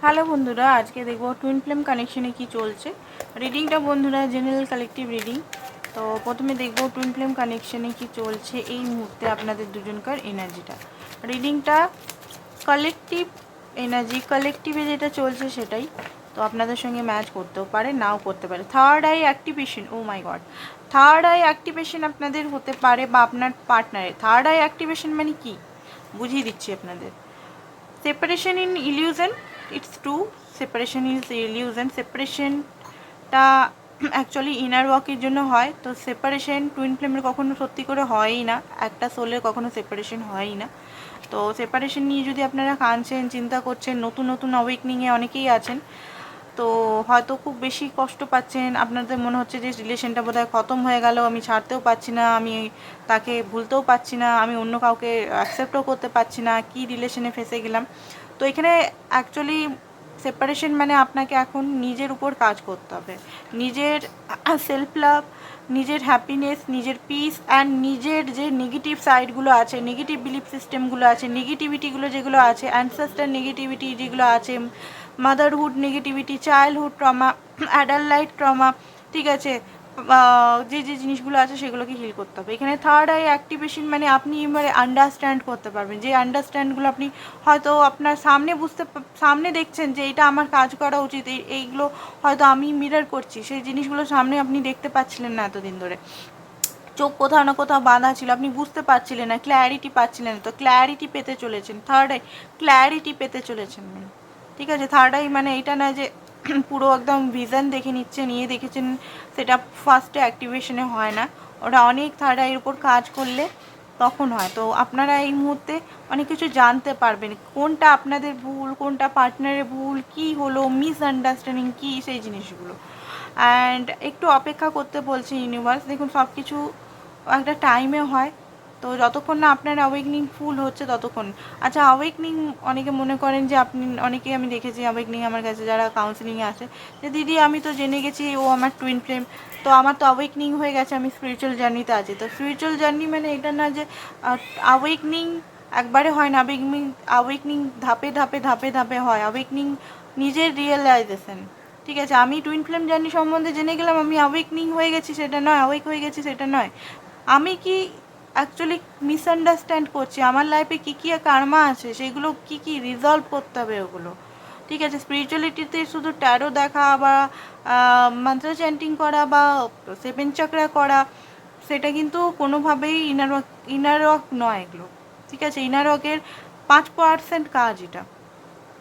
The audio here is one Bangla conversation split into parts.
হ্যালো বন্ধুরা, আজকে দেখবো টুইন ফ্লেম কানেকশনে কি চলছে। রিডিংটা বন্ধুরা জেনারেল কালেকটিভ রিডিং। তো প্রথমে দেখবো টুইন ফ্লেম কানেকশনে কি চলছে এই মুহূর্তে আপনাদের দুজনকার এনার্জিটা। রিডিংটা কালেকটিভ এনার্জি, কালেকটিভে যেটা চলছে সেটাই। তো আপনাদের সঙ্গে ম্যাচ করতেও পারে, নাও করতে পারে। থার্ড আই অ্যাক্টিভেশন, ও মাই গড, থার্ড আই অ্যাক্টিভেশন আপনাদের হতে পারে বা আপনার পার্টনারের। থার্ড আই অ্যাক্টিভেশন মানে কি বুঝিয়ে দিচ্ছি আপনাদের। Separation in illusion, it's true, separation is illusion. সেপারেশনটা অ্যাকচুয়ালি ইনার ওয়ার্কের জন্য হয়। তো সেপারেশন টুইন ফ্লেমের কখনো সত্যি করে হয়ই না, একটা সোলের কখনো সেপারেশন হয়ই না। তো সেপারেশন নিয়ে যদি আপনারা কাঁদছেন, চিন্তা করছেন, নতুন নতুন অ্যাওয়েকনিংয়ে অনেকেই আছেন, তো হয়তো খুব বেশি কষ্ট পাচ্ছেন, আপনাদের মনে হচ্ছে যে রিলেশনটা বোধহয় খতম হয়ে গেল, আমি ছাড়তেও পারছি না, আমি তাকে ভুলতেও পারছি না, আমি অন্য কাউকে অ্যাকসেপ্টও করতে পারছি না, কি রিলেশনে ফেসে গেলাম। তো এখানে অ্যাকচুয়ালি সেপারেশন মানে আপনাকে এখন নিজের উপর কাজ করতে হবে, নিজের সেলফ লাভ, নিজের হ্যাপিনেস, নিজের পিস অ্যান্ড নিজের যে নেগেটিভ সাইডগুলো আছে, নেগেটিভ বিলিফ সিস্টেমগুলো আছে, নেগেটিভিটিগুলো যেগুলো আছে, অ্যানসেস্টার নেগেটিভিটি যেগুলো আছে, motherhood negativity, childhood trauma, adult life trauma, ঠিক আছে, যে যে জিনিসগুলো আছে সেগুলোকে হিল করতে হবে। এখানে থার্ড আই অ্যাক্টিভেশন মানে আপনি এবারে আন্ডারস্ট্যান্ড করতে পারবেন, যে আন্ডারস্ট্যান্ডগুলো আপনি হয়তো আপনার সামনে দেখছেন যে এটা আমার কাজ করা উচিত, এইগুলো হয়তো আমি মিরর করছি, সেই জিনিসগুলো সামনে আপনি দেখতে পাচ্ছিলেন না এতদিন ধরে, চোখ কোথাও না কোথাও বাঁধা ছিল, আপনি বুঝতে পারছিলেন না, ক্ল্যারিটি পাচ্ছিলেন না। তো ক্ল্যারিটি পেতে চলেছেন, থার্ড আই ক্ল্যারিটি পেতে চলেছেন, ঠিক আছে। থার্ড আই মানে এটা না যে পুরো একদম ভিশন দেখে নিয়ে দেখেছেন, সেটা ফার্স্টে অ্যাক্টিভেশনে হয় না, ওটা অনেক থার্ড আইয়ের উপর কাজ করলে তখন হয়। তো আপনারা এই মুহূর্তে অনেক কিছু জানতে পারবেন, কোনটা আপনাদের ভুল, কোনটা পার্টনারের ভুল, কি হলো, মিসআন্ডারস্ট্যান্ডিং কী, সেই জিনিসগুলো। অ্যান্ড একটু অপেক্ষা করতে বলছে ইউনিভার্স। দেখুন, সব কিছু একটা টাইমে হয়, তো যতক্ষণ না আপনার অ্যাওয়েকনিং ফুল হচ্ছে ততক্ষণ। আচ্ছা, অ্যাওয়েকনিং অনেকে মনে করেন যে অনেকেই আমি দেখেছি অ্যাওয়েকনিং আমার কাছে যারা কাউন্সিলিংয়ে আছে, যে দিদি আমি তো জেনে গেছি ও আমার টুইন ফ্লেম, তো আমার তো অ্যাওয়েকনিং হয়ে গেছে, আমি স্পিরিচুয়াল জার্নিতে আছি। তো স্পিরিচুয়াল জার্নি মানে এটা না যে অ্যাওয়েকনিং একবারে হয় না, অ্যাওয়েকনিং ধাপে ধাপে ধাপে ধাপে হয়। অ্যাওয়েকনিং নিজের রিয়েলাইজেশন, ঠিক আছে। আমি টুইন ফ্লেম জার্নি সম্বন্ধে জেনে গেলাম, আমি অ্যাওয়েকনিং হয়ে গেছি সেটা নয়, অ্যাওয়েক হয়ে গেছি সেটা নয়। আমি কি অ্যাকচুয়ালি মিসআন্ডারস্ট্যান্ড করছি, আমার লাইফে কী কী কার্মা আছে, সেগুলো কী কী রিজলভ করতে হবে ওগুলো, ঠিক আছে। স্পিরিচুয়ালিটিতে শুধু ট্যারো দেখা বা মন্ত্র চ্যান্টিং করা বা সেভেন চক্রা করা, সেটা কিন্তু কোনোভাবেই ইনার ওয়ার্ক নয় এগুলো, ঠিক আছে। ইনার ওয়ার্কের 5% কাজ এটা,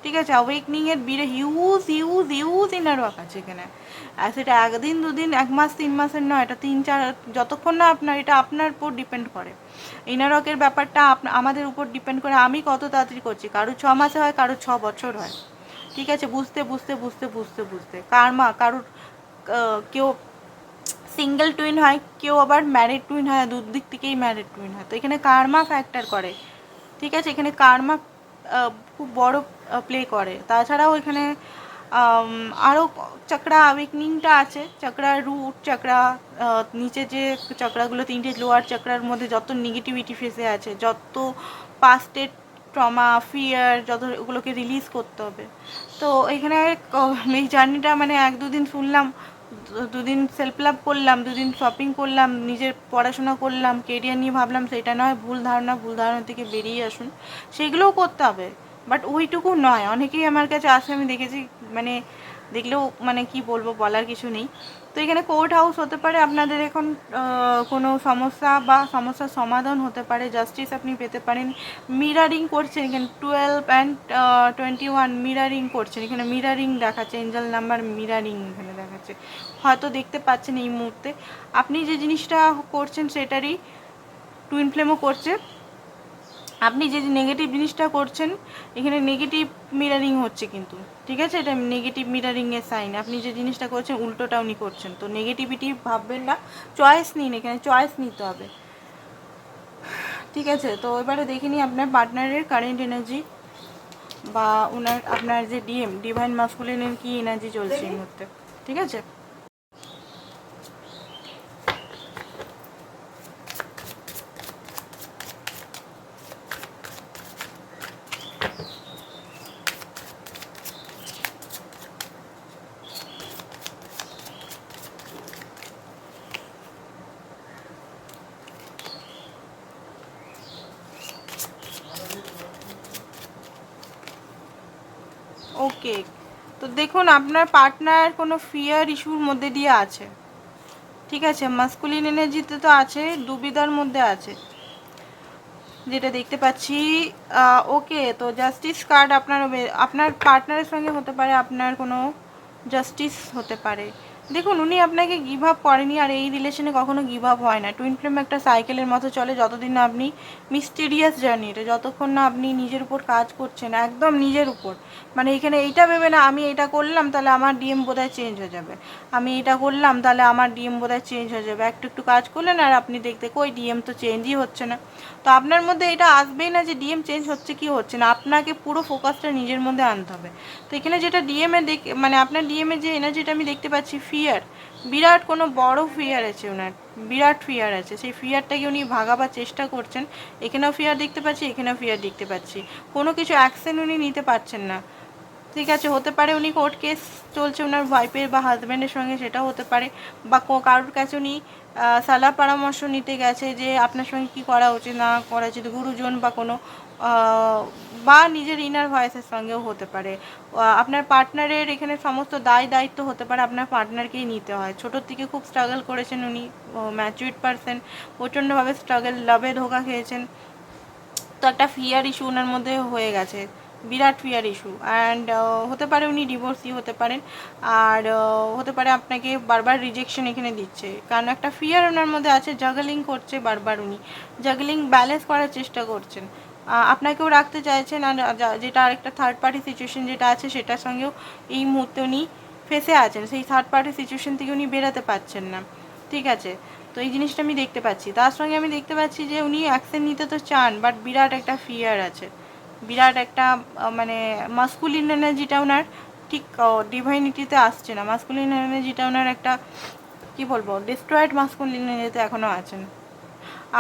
ঠিক আছে। অ্যাওয়েকনিংয়ের বিরে huge huge huge inner work আছে এখানে। আর সেটা একদিন দুদিন, 1 মাস 3 মাসের নয়, এটা 3-4, যতক্ষণ না আপনার, এটা আপনার উপর ডিপেন্ড করে। ইনার ওয়ার্কের ব্যাপারটা আমাদের উপর ডিপেন্ড করে, আমি কত তাড়াতাড়ি করছি। কারোর 6 মাসে হয়, কারোর 6 বছর হয়, ঠিক আছে। বুঝতে বুঝতে বুঝতে বুঝতে বুঝতে কার্মা কারোর, কেউ সিঙ্গেল টুইন হয়, কেউ আবার ম্যারিড টুইন হয়, দুদিক থেকেই ম্যারিড টুইন হয়। তো এখানে কার্মা ফ্যাক্টর করে, ঠিক আছে। এখানে কার্মা খুব বড় প্লে করে। তাছাড়াও এখানে আরও চক্রা অ্যাওয়েকনিংটা আছে, চক্রা রুট চক্রা, নিচে যে চক্রাগুলো 3টে লোয়ার চক্রার মধ্যে যত নেগেটিভিটি ফেসে আছে, যত পাস্টের ট্রমা, ফিয়ার, যত ওগুলোকে রিলিজ করতে হবে। তো এখানে এই জার্নিটা মানে 1-2 দিন শুনলাম, 2 দিন সেলফ লাভ করলাম, 2 দিন শপিং করলাম, নিজের পড়াশোনা করলাম, কেরিয়ার নিয়ে ভাবলাম, সেটা নয়। ভুল ধারণা থেকে বেরিয়ে আসুন, সেগুলোও করতে হবে, বাট ওইটুকু নয়। অনেকেই আমার কাছে আসে, আমি দেখেছি, মানে দেখলেও মানে কি বলবো, বলার কিছু নেই। তো এখানে কোর্ট হাউস হতে পারে আপনাদের এখন কোনো সমস্যা বা সমস্যার সমাধান হতে পারে, জাস্টিস আপনি পেতে পারেন। মিরারিং করছেন এখানে 12 অ্যান্ড 21 মিরারিং করছেন, এখানে মিরারিং দেখাচ্ছে, এঞ্জেল নাম্বার মিরারিং এখানে দেখাচ্ছে, হয়তো দেখতে পাচ্ছেন এই মুহূর্তে। আপনি যে জিনিসটা করছেন সেটারই টুইন ফ্লেমও করছে। আপনি যে নেগেটিভ জিনিসটা করছেন, এখানে নেগেটিভ মিরারিং হচ্ছে কিন্তু, ঠিক আছে। এটা নেগেটিভ মিরারিংয়ের সাইন। আপনি যে জিনিসটা করছেন উল্টোটা উনি করছেন, তো নেগেটিভিটি ভাববেন না, চয়েস নিন, এখানে চয়েস নিতে হবে, ঠিক আছে। তো এবারে দেখে নিই আপনার পার্টনারের কারেন্ট এনার্জি বা আপনার যে ডিভাইন মাস্কুলিনের কি এনার্জি চলছে এই মুহূর্তে, ঠিক আছে। ওকে, তো দেখুন আপনার পার্টনার কোনো ফিয়ার ইস্যুর মধ্যে দিয়ে আছে, ঠিক আছে। মাস্কুলিন এনার্জিতে তো আছে, দুবিধার মধ্যে আছে যেটা দেখতে পাচ্ছি। ওকে, তো জাস্টিস কার্ড আপনার পার্টনারের সঙ্গে হতে পারে, আপনার কোনো জাস্টিস হতে পারে। দেখুন উনি আপনাকে গিভ আপ করেনি, আর এই রিলেশনে কখনো গিভ আপ হয় না। টুইন ফ্লেম একটা সাইকেলের মতো চলে, যতদিন না আপনি মিস্টিরিয়াস জার্নিটা, যতক্ষণ না আপনি নিজের উপর কাজ করছেন, একদম নিজের উপর। মানে এখানে এইটা ভেবে না আমি এটা করলাম তাহলে আমার ডিএম বোধহয় চেঞ্জ হয়ে যাবে, আমি এটা করলাম তাহলে আমার ডিএম বোধহয় চেঞ্জ হয়ে যাবে। একটু একটু কাজ করলেন আর আপনি দেখতে কই ডিএম তো চেঞ্জই হচ্ছে না। তো আপনার মধ্যে এটা আসবেই না যে ডিএম চেঞ্জ হচ্ছে কি হচ্ছে না, আপনাকে পুরো ফোকাসটা নিজের মধ্যে আনতে হবে। তো এখানে যেটা ডিএমে মানে আপনার ডিএমে যে এনার্জিটা আমি দেখতে পাচ্ছি, ফিয়ার, বিরাট কোনো বড় ফিয়ার আছে ওনার, বিরাট ফিয়ার আছে। সেই ফিয়ারটাকে উনি ভাগাবার চেষ্টা করছেন। এখানেও ফিয়ার দেখতে পাচ্ছি, এখানেও ফিয়ার দেখতে পাচ্ছি। কোনো কিছু অ্যাকশন উনি নিতে পারছেন না, ঠিক আছে। হতে পারে উনি কোর্ট কেস চলছে ওনার ওয়াইফের বা হাজব্যান্ডের সঙ্গে, সেটাও হতে পারে। বা কারোর কাছে উনি সালাহ পরামর্শ নিতে গেছে যে আপনার সঙ্গে কী করা উচিত না করা উচিত, গুরুজন বা কোনো বা নিজের ইনার ভয়েসের সঙ্গেও হতে পারে। আপনার পার্টনারের এখানে সমস্ত দায়িত্ব হতে পারে আপনার পার্টনারকেই নিতে হয়। ছোটোর থেকে খুব স্ট্রাগল করেছেন উনি, ম্যাচুইড পারসন, প্রচণ্ডভাবে স্ট্রাগল, লাভে ধোকা খেয়েছেন। তো একটা ফিয়ার ইস্যু ওনার মধ্যে হয়ে গেছে, বিরাট ফিয়ার ইস্যু। অ্যান্ড হতে পারে উনি ডিভোর্সই হতে পারেন, আর হতে পারে আপনাকে বারবার রিজেকশন এখানে দিচ্ছে, কারণ একটা ফিয়ার ওনার মধ্যে আছে। জাগলিং করছে বারবার, উনি জাগলিং ব্যালেন্স করার চেষ্টা করছেন, আপনাকেও রাখতে চাইছেন, আর যেটা আরেকটা থার্ড পার্টি সিচুয়েশন যেটা আছে সেটার সঙ্গেও এই মুহূর্তে উনি ফেসে আছেন। সেই থার্ড পার্টি সিচুয়েশন থেকে উনি বেরোতে পারছেন না, ঠিক আছে। তো এই জিনিসটা আমি দেখতে পাচ্ছি। তার সঙ্গে আমি দেখতে পাচ্ছি যে উনি অ্যাকশন নিতে তো চান, বাট বিরাট একটা ফিয়ার আছে, বিরাট একটা মানে মাস্কুলিন এনার্জিটা ওনার ঠিক ডিভাইনিটিতে আসছে না। মাস্কুলিন এনার্জিটা ওনার একটা কী বলবো, ডিস্ট্রয়েড মাস্কুলিন এনার্জিতে এখনও আছেন।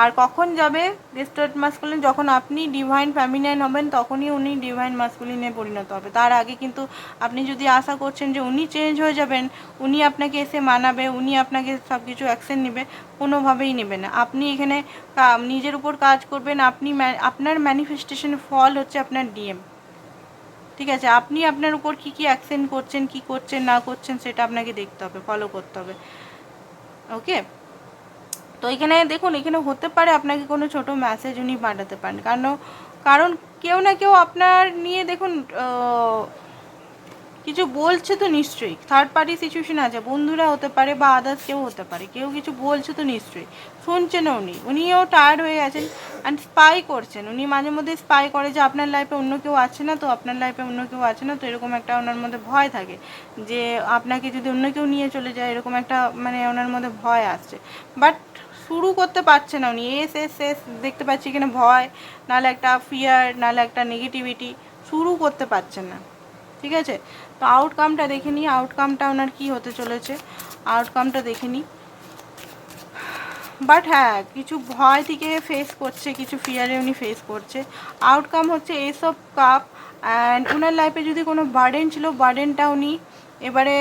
আর কখন যাবে ডিস্টর্ট মাস্কুলিন, যখন আপনি ডিভাইন ফ্যামিনাইন হবেন তখনই উনি ডিভাইন মাস্কুলিনে পরিণত হবে। তার আগে কিন্তু আপনি যদি আশা করছেন যে উনি চেঞ্জ হয়ে যাবেন, উনি আপনাকে এসে মানাবে, উনি আপনাকে সব কিছু অ্যাকশন নেবে, কোনোভাবেই নেবে না। আপনি এখানে নিজের উপর কাজ করবেন। আপনার ম্যানিফেস্টেশনের ফল হচ্ছে আপনার ডিএম, ঠিক আছে। আপনি আপনার উপর কী কী অ্যাকশন করছেন, কী করছেন না করছেন, সেটা আপনাকে দেখতে হবে, ফলো করতে হবে, ওকে। তো এখানে দেখুন, এখানে হতে পারে আপনাকে কোনো ছোট মেসেজ উনি পাঠাতে পারেন, কারণ কেউ না কেউ আপনার নিয়ে দেখুন কিছু বলছে তো নিশ্চয়ই। থার্ড পার্টি সিচুয়েশন আছে, বন্ধুরা হতে পারে বা আদার্স কেউ হতে পারে, কেউ কিছু বলছে তো নিশ্চয়ই, শুনছেন উনিও টায়ার্ড হয়ে আছেন অ্যান্ড স্পাই করছেন। উনি মাঝে মধ্যে স্পাই করে যে আপনার লাইফে অন্য কেউ আছে না, তো আপনার লাইফে অন্য কেউ আছে না, তো এরকম একটা ওনার মধ্যে ভয় থাকে যে আপনাকে যদি অন্য কেউ নিয়ে চলে যায়, এরকম একটা মানে ওনার মধ্যে ভয় আসছে। বাট শুরু করতে পারছে না উনি, এস দেখতে পাচ্ছি এখানে ভয়, নাহলে একটা ফিয়ার, নাহলে একটা নেগেটিভিটি, শুরু করতে পারছেন না, ঠিক আছে। তো আউটকামটা দেখে নিই, আউটকামটা ওনার কী হতে চলেছে, আউটকামটা দেখে নিই। বাট হ্যাঁ, কিছু ভয় থেকে ফেস করছে, কিছু ফিয়ারে উনি ফেস করছে। আউটকাম হচ্ছে এসব কাপ। অ্যান্ড ওনার লাইফে যদি কোনো বার্ডেন ছিল, বার্ডেনটা উনি এবারে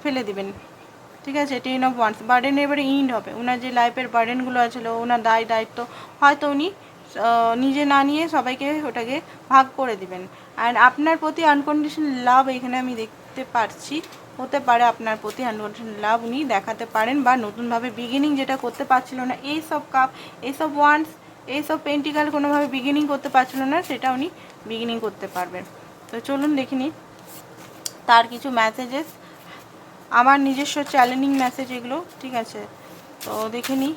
ফেলে দিবেন, ঠিক আছে। 10 of Wands বার্ডেন এবারে ইন্ড হবে। ওনার যে লাইফের বার্ডেনগুলো আছে, ওনার দায়িত্ব হয়তো উনি নিজে না নিয়ে সবাইকে ওটাকে ভাগ করে দিবেন। অ্যান্ড আপনার প্রতি আনকন্ডিশনাল লাভ এখানে আমি দেখতে পারছি, হতে পারে আপনার প্রতি আনকন্ডিশনাল লাভ উনি দেখাতে পারেন, বা নতুনভাবে বিগিনিং যেটা করতে পারছিল না, এইসব কাপ, এইসব ওয়ান্ডস, এইসব পেন্টিকাল কোনোভাবে বিগিনিং করতে পারছিল না, সেটা উনি বিগিনিং করতে পারবেন। তো চলুন দেখিনি তার কিছু মেসেজেস, আমার নিজস্ব চ্যালেঞ্জিং মেসেজ এগুলো, ঠিক আছে। তো দেখে নিই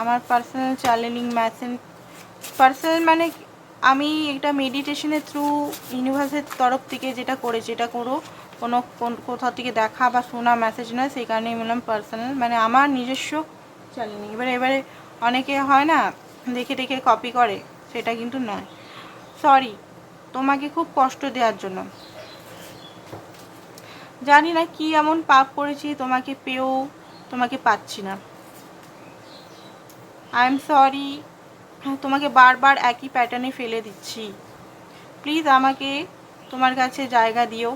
আমার পার্সোনাল চ্যালেঞ্জিং মেসেজ। পার্সোনাল মানে আমি একটা মেডিটেশনের থ্রু ইউনিভার্সের তরফ থেকে যেটা করেছি, এটা কোথাও থেকে দেখা বা শোনা মেসেজ নয়, সেই কারণেই বললাম পার্সোনাল, মানে আমার নিজস্ব চ্যালেঞ্জিং। এবারে অনেকে হয় না দেখে দেখে কপি করে, সেটা কিন্তু নয়। সরি তোমাকে খুব কষ্ট দেওয়ার জন্য, জানি না কি এমন পাপ করেছি তোমাকে পেয়েও তোমাকে পাচ্ছি না। আই এম সরি, তোমাকে বারবার একই প্যাটার্নে ফেলে দিচ্ছি, প্লিজ আমাকে তোমার কাছে জায়গা দিও।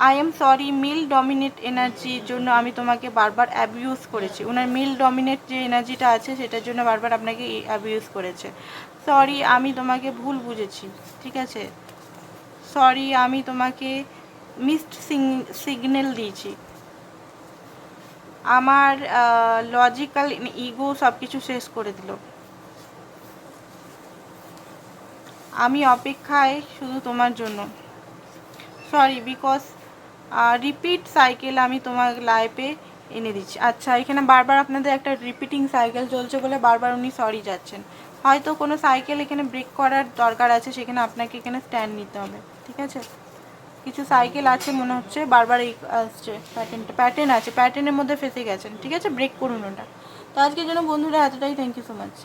I am sorry, male dominate এনার্জির জন্য আমি তোমাকে বারবার অ্যাবিউজ করেছি। ওনার মেল ডমিনেট যে এনার্জিটা আছে সেটার জন্য বারবার আপনাকে অ্যাবিউজ করেছে। সরি, আমি তোমাকে ভুল বুঝেছি, ঠিক আছে। সরি, আমি তোমাকে মিসড সিগন্যাল দিয়েছি। আমার লজিক্যাল ইগো সব কিছু শেষ করে দিল। আমি অপেক্ষায় শুধু তোমার জন্য। সরি বিকজ রিপিট সাইকেল আমি তোমার লাইফে এনে দিচ্ছি। আচ্ছা, এখানে বারবার আপনাদের একটা রিপিটিং সাইকেল চলছে বলে বারবার উনি সরি যাচ্ছেন। হয়তো কোনো সাইকেল এখানে ব্রেক করার দরকার আছে, সেখানে আপনাকে এখানে স্ট্যান্ড নিতে হবে, ঠিক আছে। কিছু সাইকেল আছে মনে হচ্ছে বারবার এই আসছে, প্যাটার্ন আছে, প্যাটার্নের মধ্যে ফেসে গেছেন, ঠিক আছে। ব্রেক করুন ওটা। তো আজকের জন্য বন্ধুরা এতটাই, থ্যাংক ইউ সো মাচ।